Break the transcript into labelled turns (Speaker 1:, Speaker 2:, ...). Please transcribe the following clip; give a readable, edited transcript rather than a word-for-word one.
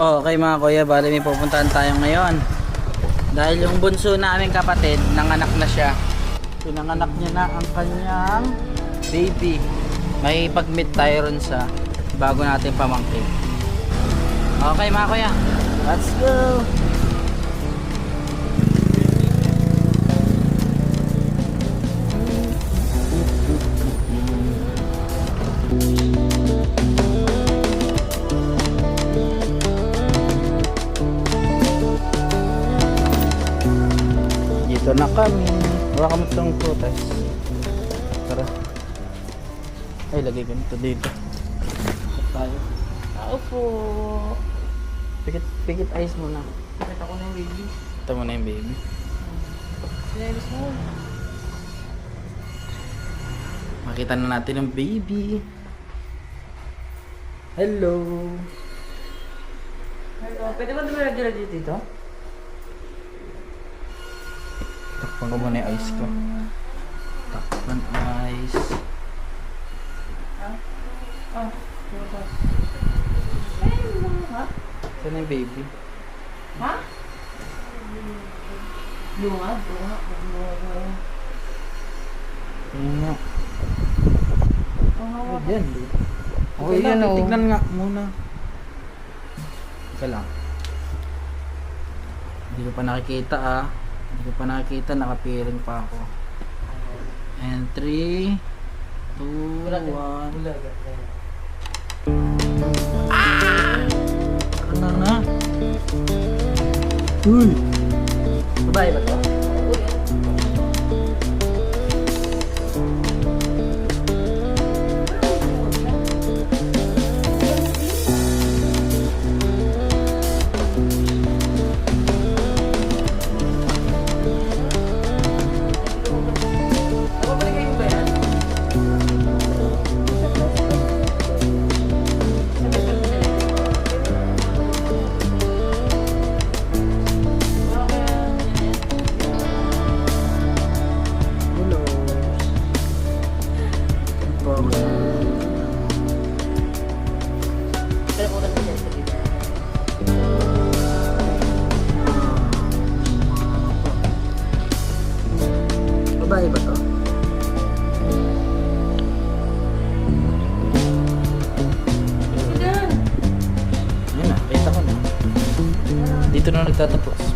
Speaker 1: Okay mga kuya, bali may pupuntahan tayo ngayon. Dahil yung bunso naming kapatid, nanganak na siya. Pinanganak niya na ang kanyang baby. May pag-meet tayo ron sa bago nating pamangkin. Okay mga kuya, let's go! Dito na kami. Wala kami itong prutas. Tara. Ay, lagay ko nito dito. Tayo. Tao po. Pikit ice muna.
Speaker 2: Kita ko na yung baby.
Speaker 1: Ito muna yung baby.
Speaker 2: Sinelis mo.
Speaker 1: Makita na natin ang baby. Hello.
Speaker 2: Hello. Pwede ba dumilagyan dito?
Speaker 1: Takpan ko muna yung ice ko. Takpan ice.
Speaker 2: Ah, bukas. Ay, ha?
Speaker 1: Saan yung baby?
Speaker 2: Ha? Lunga.
Speaker 1: Ayun nga.
Speaker 2: Oo,
Speaker 1: Oh, dyan.
Speaker 2: Okay
Speaker 1: Okay
Speaker 2: lang,
Speaker 1: lang,
Speaker 2: oh.
Speaker 1: tignan nga muna. Isa lang. Hindi ko pa nakikita ah. Hindi ko pa nakikita, nakapiring pa ako. And 3, 2, 1. Ano na? Uy!
Speaker 2: Babae ba ito?
Speaker 1: Hello. Babae ba to? Ayun na, kita ko na. Dito na nagtatapos.